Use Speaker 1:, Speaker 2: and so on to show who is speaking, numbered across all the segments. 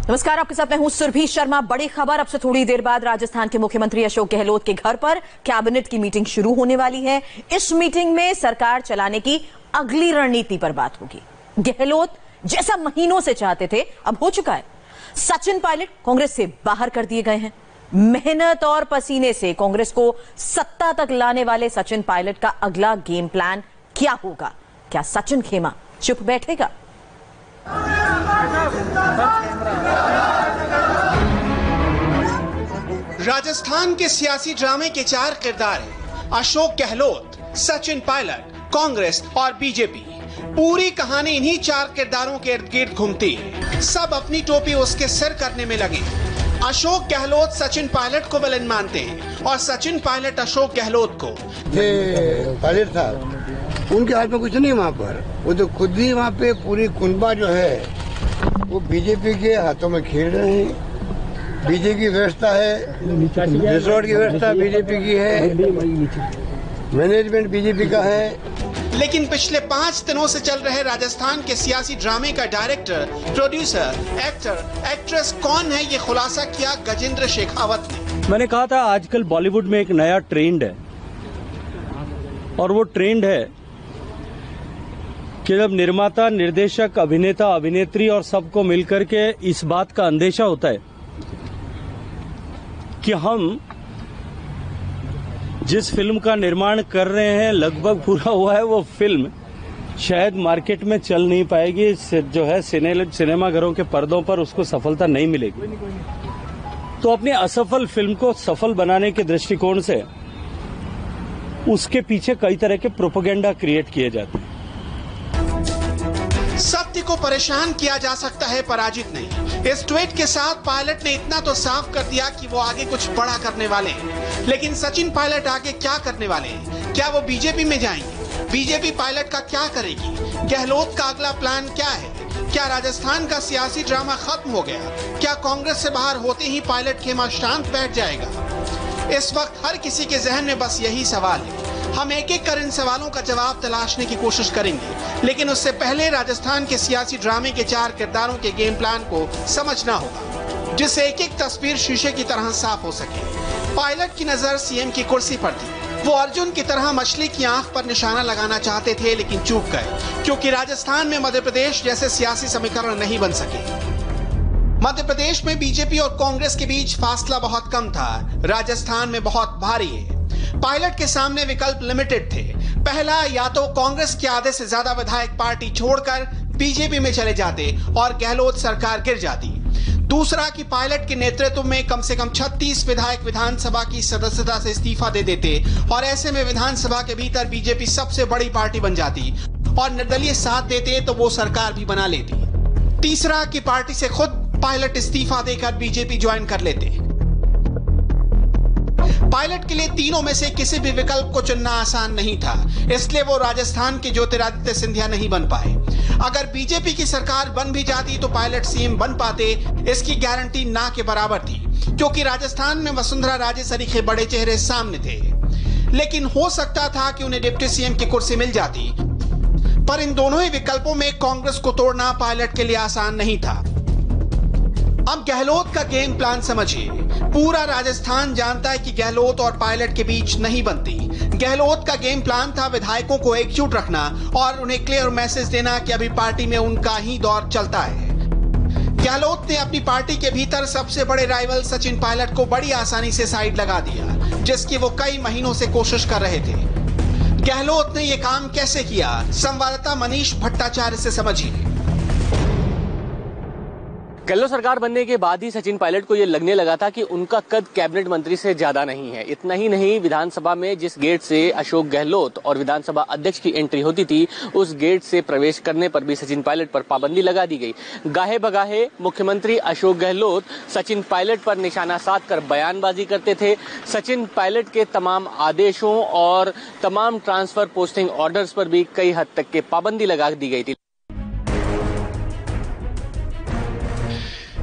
Speaker 1: नमस्कार, आपके साथ मैं हूं सुरभि शर्मा। बड़ी खबर, अब से थोड़ी देर बाद राजस्थान के मुख्यमंत्री अशोक गहलोत के घर पर कैबिनेट की मीटिंग शुरू होने वाली है। इस मीटिंग में सरकार चलाने की अगली रणनीति पर बात होगी। गहलोत जैसा महीनों से चाहते थे अब हो चुका है। सचिन पायलट कांग्रेस से बाहर कर दिए गए हैं। मेहनत और पसीने से कांग्रेस को सत्ता तक लाने वाले सचिन पायलट का अगला गेम प्लान क्या होगा? क्या सचिन खेमा चुप बैठेगा?
Speaker 2: राजस्थान के सियासी ड्रामे के चार किरदार हैं: अशोक गहलोत, सचिन पायलट, कांग्रेस और बीजेपी। पूरी कहानी इन्हीं चार किरदारों के इर्द गिर्द घूमती है। सब अपनी टोपी उसके सिर करने में लगे। अशोक गहलोत सचिन पायलट को विलेन मानते हैं और सचिन पायलट अशोक गहलोत को।
Speaker 3: पायलट साहब, उनके हाथ में कुछ नहीं वहाँ पर। वो तो खुद ही वहाँ पे पूरी कुनबा जो है वो बीजेपी के हाथों में खेल रहे हैं। बीजेपी की व्यवस्था है, रिसोर्ट की व्यवस्था बीजेपी की है, मैनेजमेंट बीजेपी का है।
Speaker 2: लेकिन पिछले 5 दिनों से चल रहे राजस्थान के सियासी ड्रामे का डायरेक्टर, प्रोड्यूसर, एक्टर, एक्ट्रेस कौन है, ये खुलासा किया गजेंद्र शेखावत ने।
Speaker 4: मैंने कहा था आजकल बॉलीवुड में एक नया ट्रेंड है और वो ट्रेंड है कि जब निर्माता, निर्देशक, अभिनेता, अभिनेत्री और सबको मिलकर के इस बात का अंदेशा होता है कि हम जिस फिल्म का निर्माण कर रहे हैं लगभग पूरा हुआ है, वो फिल्म शायद मार्केट में चल नहीं पाएगी, जो है सिनेमा घरों के पर्दों पर उसको सफलता नहीं मिलेगी। तो अपनी असफल फिल्म को सफल बनाने के दृष्टिकोण से उसके पीछे कई तरह के प्रोपेगेंडा क्रिएट किए जाते हैं।
Speaker 2: सत्य को परेशान किया जा सकता है, पराजित नहीं। इस ट्वीट के साथ पायलट ने इतना तो साफ कर दिया कि वो आगे कुछ बड़ा करने वाले हैं। लेकिन सचिन पायलट आगे क्या करने वाले हैं? क्या वो बीजेपी में जाएंगे? बीजेपी पायलट का क्या करेगी? गहलोत का अगला प्लान क्या है? क्या राजस्थान का सियासी ड्रामा खत्म हो गया? क्या कांग्रेस से बाहर होते ही पायलट खेमा शांत बैठ जाएगा? इस वक्त हर किसी के जहन में बस यही सवाल है। हम एक एक कर इन सवालों का जवाब तलाशने की कोशिश करेंगे, लेकिन उससे पहले राजस्थान के सियासी ड्रामे के चार किरदारों के गेम प्लान को समझना होगा, जिससे एक एक तस्वीर शीशे की तरह साफ हो सके। पायलट की नजर सीएम की कुर्सी पर थी। वो अर्जुन की तरह मछली की आंख पर निशाना लगाना चाहते थे, लेकिन चूक गए, क्योंकि राजस्थान में मध्य प्रदेश जैसे सियासी समीकरण नहीं बन सके। मध्य प्रदेश में बीजेपी और कांग्रेस के बीच फासला बहुत कम था, राजस्थान में बहुत भारी है। पायलट के सामने विकल्प लिमिटेड थे। पहला, या तो कांग्रेस के आधे से ज्यादा विधायक पार्टी छोड़कर बीजेपी में चले जाते और गहलोत सरकार गिर जाती। दूसरा कि पायलट के नेतृत्व में कम से कम 36 विधायक विधानसभा की सदस्यता से इस्तीफा दे देते और ऐसे में विधानसभा के भीतर बीजेपी सबसे बड़ी पार्टी बन जाती और निर्दलीय साथ देते तो वो सरकार भी बना लेती। तीसरा कि पार्टी से खुद पायलट इस्तीफा देकर बीजेपी ज्वाइन कर लेते। पायलट के लिए तीनों में से किसी भी विकल्प को चुनना आसान नहीं था, इसलिए वो राजस्थान के ज्योतिरादित्य सिंधिया नहीं बन पाए। अगर बीजेपी की सरकार बन भी जाती तो पायलट सीएम बन पाते, इसकी गारंटी ना के बराबर थी, क्योंकि राजस्थान में वसुंधरा राजे सरीखे बड़े चेहरे सामने थे। लेकिन हो सकता था कि उन्हें डिप्टी सीएम की कुर्सी मिल जाती, पर इन दोनों ही विकल्पों में कांग्रेस को तोड़ना पायलट के लिए आसान नहीं था। अब गहलोत का गेम प्लान समझिए। पूरा राजस्थान जानता है कि गहलोत और पायलट के बीच नहीं बनती। गहलोत का गेम प्लान था विधायकों को एकजुट रखना और उन्हें क्लियर मैसेज देना कि अभी पार्टी में उनका ही दौर चलता है। गहलोत ने अपनी पार्टी के भीतर सबसे बड़े राइवल सचिन पायलट को बड़ी आसानी से साइड लगा दिया, जिसकी वो कई महीनों से कोशिश कर रहे थे। गहलोत ने यह काम कैसे किया, संवाददाता मनीष भट्टाचार्य से समझिए।
Speaker 5: गहलोत सरकार बनने के बाद ही सचिन पायलट को ये लगने लगा था कि उनका कद कैबिनेट मंत्री से ज्यादा नहीं है। इतना ही नहीं, विधानसभा में जिस गेट से अशोक गहलोत और विधानसभा अध्यक्ष की एंट्री होती थी, उस गेट से प्रवेश करने पर भी सचिन पायलट पर पाबंदी लगा दी गई। गाहे बगाहे मुख्यमंत्री अशोक गहलोत सचिन पायलट पर निशाना साधकर बयानबाजी करते थे। सचिन पायलट के तमाम आदेशों और तमाम ट्रांसफर पोस्टिंग ऑर्डर्स पर भी कई हद तक के पाबंदी लगा दी गई थी।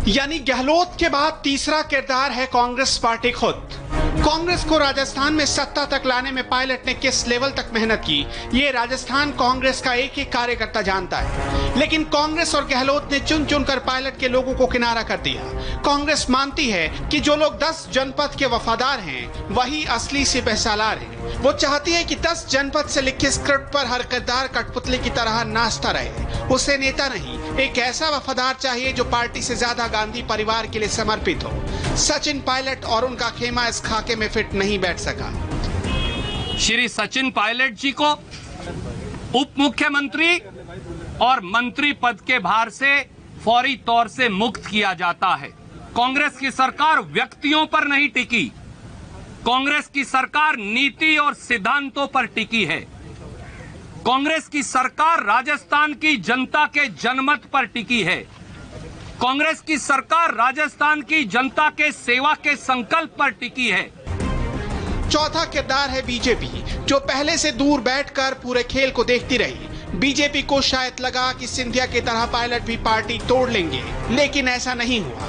Speaker 2: यानी गहलोत के बाद तीसरा किरदार है कांग्रेस पार्टी खुद। कांग्रेस को राजस्थान में सत्ता तक लाने में पायलट ने किस लेवल तक मेहनत की, ये राजस्थान कांग्रेस का एक एक कार्यकर्ता जानता है। लेकिन कांग्रेस और गहलोत ने चुन चुनकर पायलट के लोगों को किनारा कर दिया। कांग्रेस मानती है कि जो लोग 10 जनपद के वफादार हैं, वही असली सिपहसालार हैं। वो चाहती है कि 10 जनपद से लिखे स्क्रिप्ट पर हर किरदार कठपुतली की तरह नाचता रहे। उसे नेता नहीं, एक ऐसा वफादार चाहिए जो पार्टी से ज्यादा गांधी परिवार के लिए समर्पित हो। सचिन पायलट और उनका खेमा इस खाके में फिट नहीं बैठ सका।
Speaker 6: श्री सचिन पायलट जी को उप मुख्यमंत्री और मंत्री पद के भार से फौरी तौर से मुक्त किया जाता है। कांग्रेस की सरकार व्यक्तियों पर नहीं टिकी, कांग्रेस की सरकार नीति और सिद्धांतों पर टिकी है। कांग्रेस की सरकार राजस्थान की जनता के जनमत पर टिकी है। कांग्रेस की सरकार राजस्थान की जनता के सेवा के संकल्प पर टिकी है।
Speaker 2: चौथा किरदार है बीजेपी, जो पहले से दूर बैठकर पूरे खेल को देखती रही। बीजेपी को शायद लगा कि सिंधिया की तरह पायलट भी पार्टी तोड़ लेंगे, लेकिन ऐसा नहीं हुआ।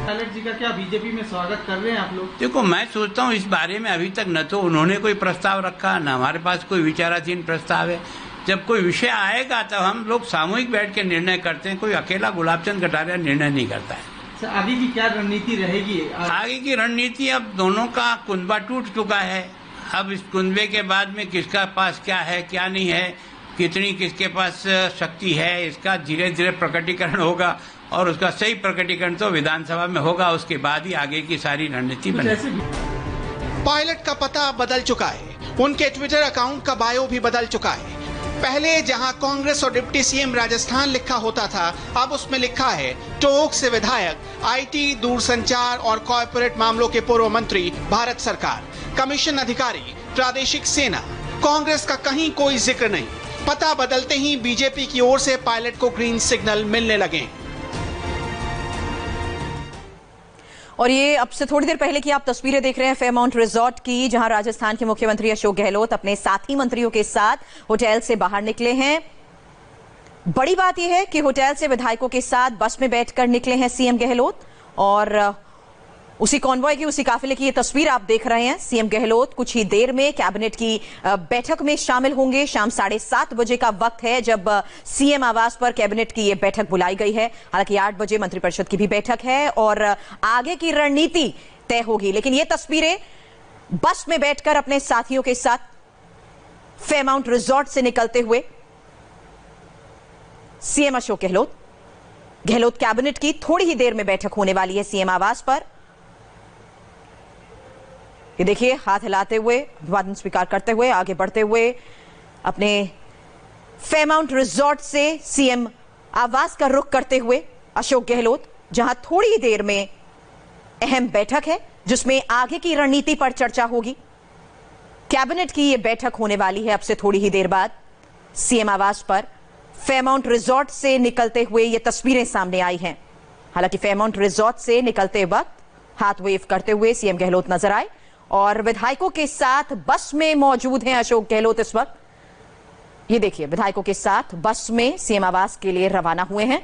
Speaker 7: पायलट जी का क्या बीजेपी में स्वागत कर रहे हैं आप लोग?
Speaker 8: देखो, मैं सोचता हूँ इस बारे में अभी तक न तो उन्होंने कोई प्रस्ताव रखा, न हमारे पास कोई विचाराधीन प्रस्ताव है। जब कोई विषय आएगा तब हम लोग सामूहिक बैठ के निर्णय करते हैं। कोई अकेला गुलाबचंद कटारिया निर्णय नहीं करता है।
Speaker 7: आगे की क्या रणनीति रहेगी?
Speaker 8: आगे की रणनीति, अब दोनों का कुंबा टूट चुका है। अब इस कुंबे के बाद में किसका पास क्या है, क्या नहीं है, कितनी किसके पास शक्ति है, इसका धीरे धीरे प्रकटीकरण होगा और उसका सही प्रकटीकरण तो विधानसभा में होगा। उसके बाद ही आगे की सारी रणनीति बनेगी।
Speaker 2: पायलट का पता बदल चुका है, उनके ट्विटर अकाउंट का बायो भी बदल चुका है। पहले जहां कांग्रेस और डिप्टी सीएम राजस्थान लिखा होता था, अब उसमें लिखा है टोंक से विधायक, आईटी, दूरसंचार और कॉर्पोरेट मामलों के पूर्व मंत्री, भारत सरकार, कमीशन अधिकारी, प्रादेशिक सेना। कांग्रेस का कहीं कोई जिक्र नहीं। पता बदलते ही बीजेपी की ओर से पायलट को ग्रीन सिग्नल मिलने लगे।
Speaker 1: और ये अब से थोड़ी देर पहले की आप तस्वीरें देख रहे हैं फेयरमाउंट रिजॉर्ट की, जहां राजस्थान के मुख्यमंत्री अशोक गहलोत अपने साथी मंत्रियों के साथ होटल से बाहर निकले हैं। बड़ी बात यह है कि होटल से विधायकों के साथ बस में बैठकर निकले हैं सीएम गहलोत, और उसी कॉन्वॉय की, उसी काफिले की ये तस्वीर आप देख रहे हैं। सीएम गहलोत कुछ ही देर में कैबिनेट की बैठक में शामिल होंगे। शाम 7:30 बजे का वक्त है जब सीएम आवास पर कैबिनेट की ये बैठक बुलाई गई है। हालांकि 8 बजे मंत्रिपरिषद की भी बैठक है और आगे की रणनीति तय होगी। लेकिन ये तस्वीरें बस में बैठकर अपने साथियों के साथ फेयरमाउंट रिजॉर्ट से निकलते हुए सीएम अशोक गहलोत कैबिनेट की थोड़ी ही देर में बैठक होने वाली है सीएम आवास पर। ये देखिए, हाथ हिलाते हुए, अभिवादन स्वीकार करते हुए, आगे बढ़ते हुए अपने फेयरमाउंट रिजॉर्ट से सीएम आवास का रुख करते हुए अशोक गहलोत, जहां थोड़ी ही देर में अहम बैठक है जिसमें आगे की रणनीति पर चर्चा होगी। कैबिनेट की यह बैठक होने वाली है अब से थोड़ी ही देर बाद। सीएम आवास पर फेयरमाउंट रिजॉर्ट से निकलते हुए ये तस्वीरें सामने आई हैं। हालांकि फेयरमाउंट रिजॉर्ट से निकलते वक्त हाथ वेव करते हुए सीएम गहलोत नजर आए और विधायकों के साथ बस में मौजूद हैं अशोक गहलोत इस वक्त। ये देखिए, विधायकों के साथ बस में सीएम आवास के लिए रवाना हुए हैं।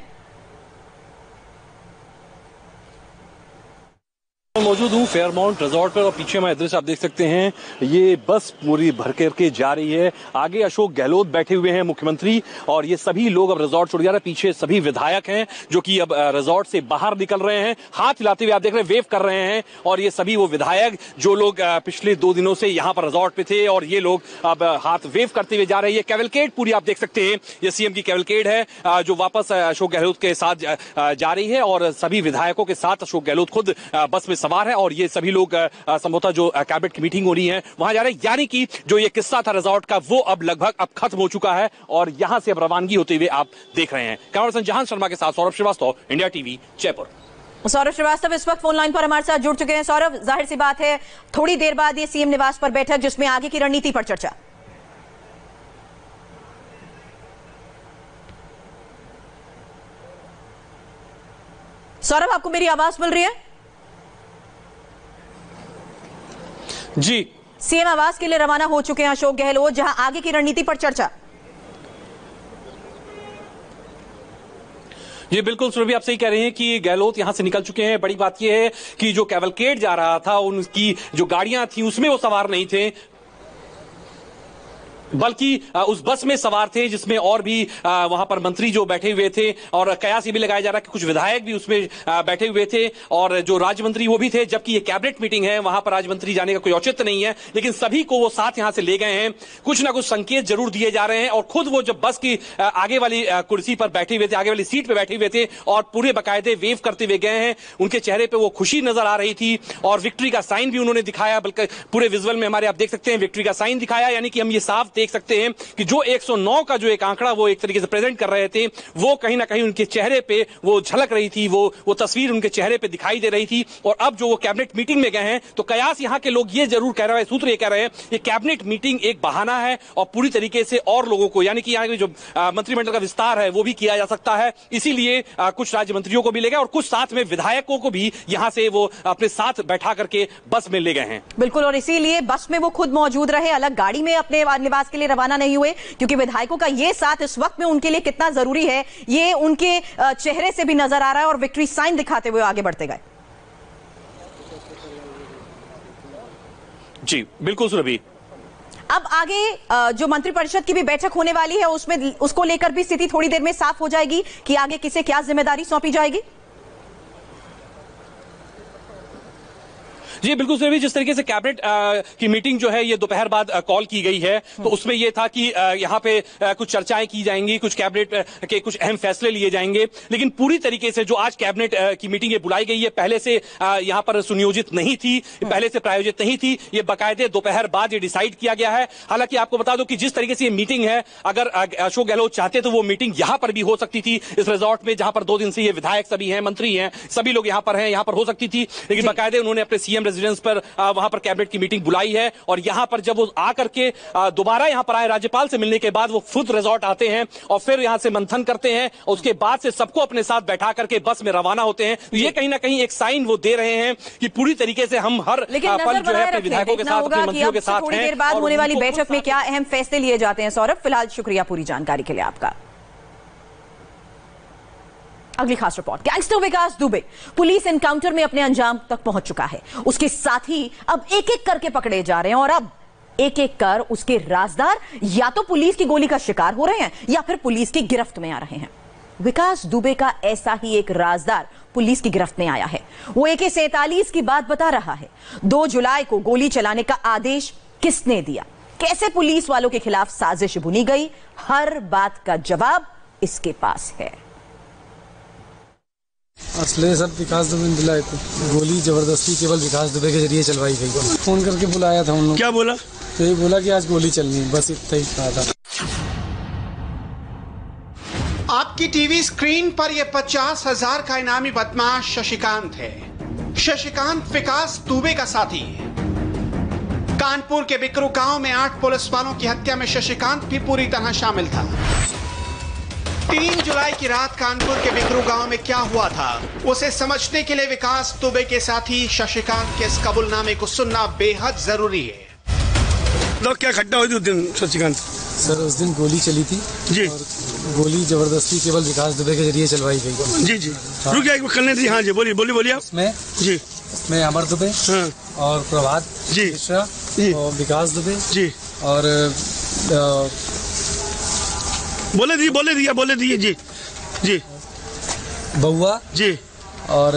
Speaker 4: मौजूद हूँ फेयरमाउंट रिजॉर्ट पर और पीछे मैं दृश्य आप देख सकते हैं, ये बस पूरी भर करके जा रही है। आगे अशोक गहलोत बैठे हुए हैं मुख्यमंत्री, और ये सभी लोग अब रिजॉर्ट छोड़ जा रहे हैं। पीछे सभी विधायक हैं जो कि अब रिजॉर्ट से बाहर निकल रहे हैं, हाथ हिलाते हुए आप देख रहे हैं, वेव कर रहे हैं। और ये सभी वो विधायक जो लोग पिछले 2 दिनों से यहाँ पर रिजॉर्ट पे थे, और ये लोग अब हाथ वेव करते हुए जा रहे हैं। ये कैवलकेड पूरी आप देख सकते हैं, ये सीएम की कैवलकेड है जो वापस अशोक गहलोत के साथ जा रही है, और सभी विधायकों के साथ अशोक गहलोत खुद बस में सवार है। और ये सभी लोग संभवतः जो कैबिनेट की मीटिंग हो रही है वहां जा रहे हैं। यानी कि जो ये किस्सा था रिजॉर्ट का, वो अब लगभग अब खत्म हो चुका है और यहां से अब रवानगी होते हुए आप देख रहे हैं। कैमरा पर्सन जहां शर्मा के साथ सौरभ श्रीवास्तव, इंडिया टीवी, जयपुर।
Speaker 1: सौरभ श्रीवास्तव इस वक्त फोन लाइन पर हमारे साथ जुड़ चुके हैं। सौरभ, जाहिर सी बात है थोड़ी देर बाद ये सीएम निवास पर बैठक जिसमें आगे की रणनीति पर चर्चा। सौरभ, आपको मेरी आवाज मिल रही है?
Speaker 4: जी,
Speaker 1: सीएम आवास के लिए रवाना हो चुके हैं अशोक गहलोत, जहां आगे की रणनीति पर चर्चा।
Speaker 9: जी बिल्कुल सुरभि, आप सही कह रहे हैं कि गहलोत यहां से निकल चुके हैं। बड़ी बात यह है कि जो कैवलकेड जा रहा था उनकी जो गाड़ियां थी उसमें वो सवार नहीं थे, बल्कि उस बस में सवार थे जिसमें और भी वहां पर मंत्री जो बैठे हुए थे, और कयास ये भी लगाया जा रहा है कि कुछ विधायक भी उसमें बैठे हुए थे और जो राज्य मंत्री वो भी थे। जबकि ये कैबिनेट मीटिंग है, वहां पर राज्य मंत्री जाने का कोई औचित्य नहीं है, लेकिन सभी को वो साथ यहां से ले गए हैं। कुछ ना कुछ संकेत जरूर दिए जा रहे हैं और खुद वो जब बस की आगे वाली कुर्सी पर बैठे हुए थे, आगे वाली सीट पर बैठे हुए थे और पूरे बाकायदे वेव करते हुए गए हैं। उनके चेहरे पर वो खुशी नजर आ रही थी और विक्ट्री का साइन भी उन्होंने दिखाया, बल्कि पूरे विजुअल में हमारे आप देख सकते हैं विक्ट्री का साइन दिखाया। यानी कि हम ये साफ देख सकते हैं कि जो 109 का जो एक आंकड़ा वो एक तरीके से प्रेजेंट कर रहे थे, वो कहीं ना कहीं उनके चेहरे पे वो झलक रही थी, वो तस्वीर उनके चेहरे पे दिखाई दे रही थी। और अब जो वो कैबिनेट मीटिंग में गए हैं तो कयास यहां के लोग ये जरूर कह रहे हैं, सूत्र ये कह रहे हैं, ये कैबिनेट मीटिंग एक बहाना है और पूरी तरीके से और लोगों को, यानी कि यहाँ की जो मंत्रिमंडल का विस्तार है वो भी किया जा सकता है। इसीलिए कुछ राज्य मंत्रियों को भी ले गए और कुछ साथ में विधायकों को भी यहां से वो अपने साथ बैठा करके बस में ले गए हैं। बिल्कुल, और इसीलिए बस में वो खुद मौजूद रहे, अलग गाड़ी में अपने निवास के लिए रवाना नहीं हुए, क्योंकि विधायकों का ये साथ इस वक्त में उनके लिए कितना जरूरी है ये उनके चेहरे से भी नजर आ रहा है और विक्ट्री साइन दिखाते हुए आगे बढ़ते गए। जी बिल्कुल सुरभि। अब आगे जो मंत्रिपरिषद की भी बैठक होने वाली है उसमें उसको लेकर भी स्थिति थोड़ी देर में साफ हो जाएगी कि आगे किसे क्या जिम्मेदारी सौंपी जाएगी। जी बिल्कुल सर, जिस तरीके से कैबिनेट की मीटिंग जो है ये दोपहर बाद कॉल की गई है, तो उसमें ये था कि यहाँ पे कुछ चर्चाएं की जाएंगी, कुछ कैबिनेट के कुछ अहम फैसले लिए जाएंगे, लेकिन पूरी तरीके से जो आज कैबिनेट की मीटिंग ये बुलाई गई है पहले से यहाँ पर सुनियोजित नहीं थी, पहले से प्रायोजित नहीं थी, ये बाकायदे दोपहर बाद ये डिसाइड किया गया है। हालांकि आपको बता दो कि जिस तरीके से ये मीटिंग है, अगर अशोक गहलोत चाहते तो वो मीटिंग यहाँ पर भी हो सकती थी, इस रिजॉर्ट में जहां पर 2 दिन से ये विधायक सभी हैं, मंत्री हैं, सभी लोग यहाँ पर हैं, यहाँ पर हो सकती थी, लेकिन बाकायदे उन्होंने अपने सीएम रेजिडेंस पर वहां पर कैबिनेट की मीटिंग बुलाई है। और यहां पर जब वो आकर के दोबारा यहां पर आए राज्यपाल से मिलने के बाद वो खुद रिजॉर्ट आते हैं और फिर यहां से मंथन करते हैं और उसके बाद से सबको अपने साथ बैठा करके बस में रवाना होते हैं। तो ये कहीं ना कहीं एक साइन वो दे रहे हैं कि पूरी तरीके से हम हर पल जो है अपने विधायकों के साथ, अपने मंत्रियों के साथ हैं। थोड़ी देर बाद होने वाली बैठक में क्या अहम फैसले लिए जाते हैं। सौरभ, फिलहाल शुक्रिया पूरी जानकारी के लिए आपका। अगली खास रिपोर्ट, गैंगस्टर विकास दुबे पुलिस एनकाउंटर में अपने अंजाम तक पहुंच चुका है। उसके साथ ही अब एक एक करके पकड़े जा रहे हैं और अब एक एक कर उसके राजदार या तो पुलिस की गोली का शिकार हो रहे हैं या फिर पुलिस की गिरफ्त में आ रहे हैं। विकास दुबे का ऐसा ही एक राजदार पुलिस की गिरफ्त में आया है। वो AK-47 की बात बता रहा है। 2 जुलाई को गोली चलाने का आदेश किसने दिया, कैसे पुलिस वालों के खिलाफ साजिश बुनी गई, हर बात का जवाब इसके पास है।
Speaker 10: असले सब विकास दुबे ने दिलाए थे, गोली जबरदस्ती केवल विकास दुबे के जरिए चलवाई गई। फोन करके बुलाया था उन लोग। क्या बोला? तो ये बोला कि आज गोली चलनी, बस इतना ही कहा था।
Speaker 2: आपकी टीवी स्क्रीन पर यह 50,000 का इनामी बदमाश शशिकांत है। शशिकांत विकास दुबे का साथी है। कानपुर के बिकरू गांव में 8 पुलिस वालों की हत्या में शशिकांत भी पूरी तरह शामिल था। 3 जुलाई की रात कानपुर के बिकरू गांव में क्या हुआ था, उसे समझने के लिए विकास दुबे के साथी शशिकांत के इस कबूलनामे को सुनना बेहद जरूरी है।
Speaker 11: लोग क्या घटना हुई थी उस दिन शशिकांत?
Speaker 10: सर उस दिन गोली चली थी जी, और गोली जबरदस्ती केवल विकास दुबे के जरिए चलवाई गई।
Speaker 11: जी जी रुकिए एक करने दी। हाँ जी बोलिए आप।
Speaker 10: मैं जी मैं अमर दुबे और प्रभात
Speaker 11: जी
Speaker 10: और विकास दुबे
Speaker 11: जी
Speaker 10: और
Speaker 11: बोले दिए जी जी
Speaker 10: बउआ
Speaker 11: जी
Speaker 10: और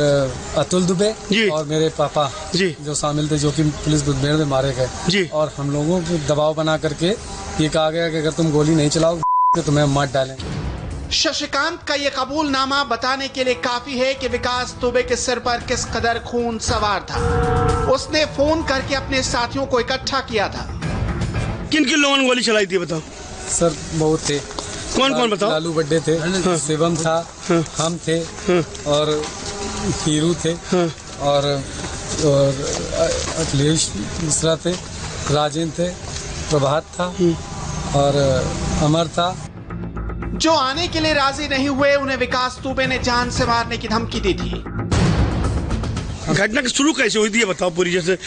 Speaker 10: अतुल दुबे
Speaker 11: जी
Speaker 10: और मेरे पापा
Speaker 11: जी
Speaker 10: जो शामिल थे, जो कि पुलिस मुठभेड़ में मारे गए
Speaker 11: जी।
Speaker 10: और हम लोगों को दबाव बना करके ये कहा गया कि अगर तुम गोली नहीं चलाओ तो तुम्हें मार डालेंगे।
Speaker 2: शशिकांत का यह कबूलनामा बताने के लिए काफी है कि विकास दुबे के सिर पर किस कदर खून सवार था। उसने फोन करके अपने साथियों को इकट्ठा किया था।
Speaker 11: किन किन लोगों ने गोली चलाई थी बताओ?
Speaker 10: सर बहुत थे।
Speaker 11: कौन बताओ?
Speaker 10: लालू बड्डे थे, शिवम था, हम थे और हीरू थे और अखिलेश मिश्रा थे, राजेंद्र थे, प्रभात था और अमर था।
Speaker 2: जो आने के लिए राजी नहीं हुए उन्हें विकास दुबे ने जान से मारने की धमकी दी थी।
Speaker 11: घटना की शुरू कैसे हुई थी ये बताओ पूरी? जैसे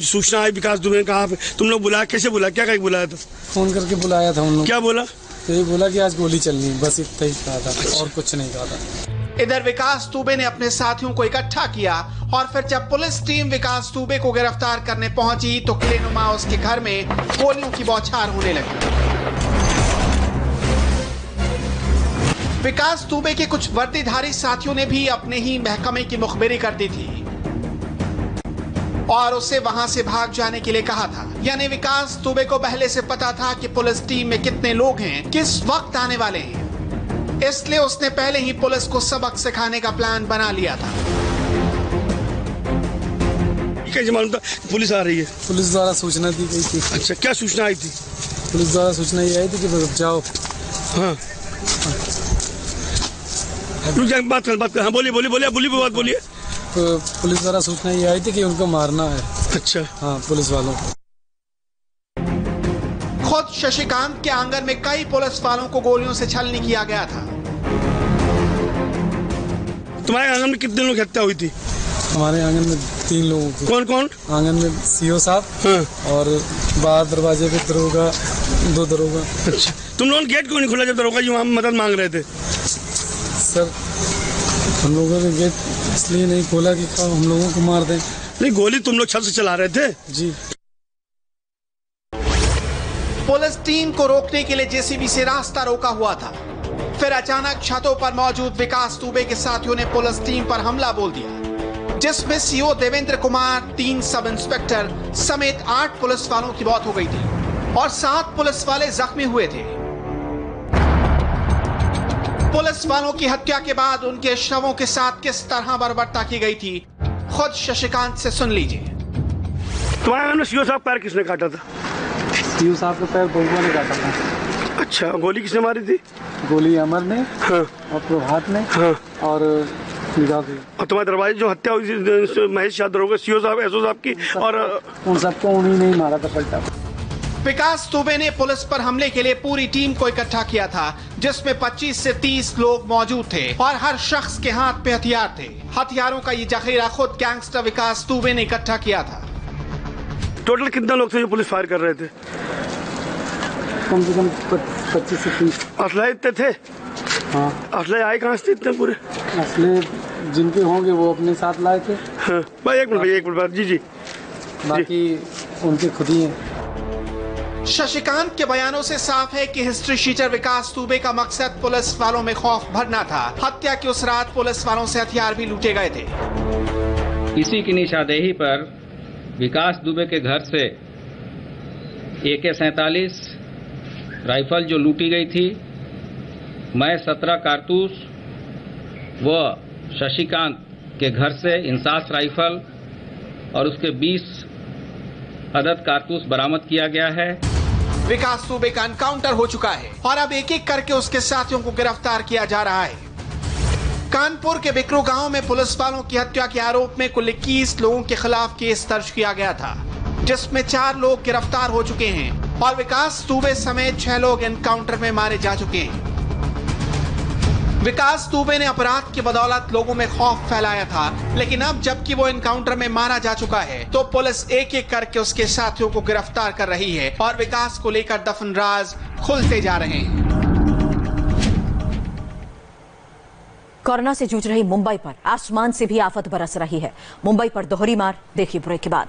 Speaker 11: सूचना आई विकास दुबे ने कहा, तुम लोग बुलाया, कैसे बुलाया, क्या बुलाया था?
Speaker 10: फोन करके बुलाया था उन लोग।
Speaker 11: क्या बोला?
Speaker 10: तो ये बोला कि आज गोली चलनी, बस इतना ही कहा था और कुछ नहीं कहा था।
Speaker 2: इधर विकास दुबे ने अपने साथियों को इकट्ठा किया और फिर जब पुलिस टीम विकास दुबे को गिरफ्तार करने पहुंची तो किलेनुमा उसके घर में गोलियों की बौछार होने लगी। विकास दुबे के कुछ वर्दीधारी साथियों ने भी अपने ही महकमे की मुखबिरी कर दी थी और उसे वहां से भाग जाने के लिए कहा था। यानी विकास दुबे को पहले से पता था कि पुलिस टीम में कितने लोग हैं, किस वक्त आने वाले हैं, इसलिए उसने पहले ही पुलिस को सबक सिखाने का प्लान बना लिया था।
Speaker 11: कैसे मालूम था पुलिस आ रही है?
Speaker 10: पुलिस द्वारा सूचना दी गई थी।
Speaker 11: अच्छा, क्या सूचना आई थी?
Speaker 10: पुलिस द्वारा सूचना ये आई थी कि जाओ।
Speaker 11: हाँ, बात कर। हाँ, बोलिए बात बोलिए।
Speaker 10: तो पुलिस द्वारा सूचना ये आई थी कि उनको मारना है।
Speaker 11: अच्छा।
Speaker 10: हाँ, पुलिस वालों को।
Speaker 2: खुद शशिकांत के आंगन में कई पुलिस वालों को गोलियों से छलनी किया गया था।
Speaker 11: तुम्हारे आंगन में कितने लोग हत्या हुई थी?
Speaker 10: हमारे आंगन में 3 लोगों की।
Speaker 11: कौन?
Speaker 10: आंगन में सीओ साहब। हाँ। और बाहर दरवाजे पे दरोगा, 2 दरोगा।
Speaker 11: अच्छा, तुम लोगों ने गेट क्यों नहीं खोला जब दरोगा जी वहाँ मदद मांग रहे थे?
Speaker 10: सर, हम लोगों ने गेट इसलिए नहीं खोला कि हम लोगों को मार दें।
Speaker 11: नहीं, गोली तुम लोग छत से चला रहे थे?
Speaker 10: जी।
Speaker 2: पुलिस टीम को रोकने के लिए जेसीबी से रास्ता रोका हुआ था। फिर अचानक छतों पर मौजूद विकास दुबे के साथियों ने पुलिस टीम पर हमला बोल दिया, जिसमें CO Devendra Kumar, 3 sub inspector समेत 8 पुलिस वालों की मौत हो गई थी और 7 पुलिस वाले जख्मी हुए थे। पुलिस वालों की हत्या के बाद उनके शवों के साथ किस तरह बर्बरता की गई थी, खुद शशिकांत से सुन लीजिए।
Speaker 11: तुम्हारे सीओ साहब पैर किसने काटा था?
Speaker 10: सीओ साहब का पैर बबुआ ने काटा था।
Speaker 11: अच्छा, गोली किसने मारी थी?
Speaker 10: गोली अमर ने। हाँ। और प्रभात ने। हाँ। और
Speaker 11: तुम्हारे दरवाजे जो हत्या हुई थी महेश यादव होगा, सीओ साहब, एसओ साहब की, और
Speaker 10: उन सबको उन्हीं ने मारा था पलटा।
Speaker 2: विकास दुबे ने पुलिस पर हमले के लिए पूरी टीम को इकट्ठा किया था, जिसमें 25 से 30 लोग मौजूद थे और हर शख्स के हाथ पे हथियार थे। हथियारों का ये जखीरा खुद गैंगस्टर विकास दुबे ने इकट्ठा किया था।
Speaker 11: टोटल कितने लोग थे जो पुलिस फायर कर रहे थे?
Speaker 10: कम से कम 25 से 30।
Speaker 11: असले इतने थे?
Speaker 10: हाँ।
Speaker 11: असले आए कहाँ से इतने पूरे?
Speaker 10: असले जिनके होंगे वो अपने साथ लाए थे।
Speaker 11: हाँ। भाई एक मिनट जी।
Speaker 10: बाकी उनके खुद ही हैं।
Speaker 2: शशिकांत के बयानों से साफ है कि हिस्ट्री शीटर विकास दुबे का मकसद पुलिस वालों में खौफ भरना था। हत्या की उस रात पुलिस वालों से हथियार भी लूटे गए थे।
Speaker 12: इसी की निशानदेही पर विकास दुबे के घर से AK-47 राइफल जो लूटी गई थी, मैं 17 कारतूस व शशिकांत के घर से इंसास राइफल और उसके 20 अदद कारतूस बरामद किया गया है।
Speaker 2: विकास दुबे का एनकाउंटर हो चुका है और अब एक एक करके उसके साथियों को गिरफ्तार किया जा रहा है। कानपुर के बिकरू गांव में पुलिस वालों की हत्या के आरोप में कुल 21 लोगों के खिलाफ केस दर्ज किया गया था, जिसमें 4 लोग गिरफ्तार हो चुके हैं और विकास दुबे समेत 6 लोग एनकाउंटर में मारे जा चुके हैं। विकास दुबे ने अपराध की बदौलत लोगों में खौफ फैलाया था, लेकिन अब जबकि वो एनकाउंटर में मारा जा चुका है तो पुलिस एक एक करके उसके साथियों को गिरफ्तार कर रही है और विकास को लेकर दफन राज खुलते जा रहे हैं।
Speaker 1: कोरोना से जूझ रही मुंबई पर आसमान से भी आफत बरस रही है। मुंबई पर दोहरी मार, देखिए ब्रेक के बाद।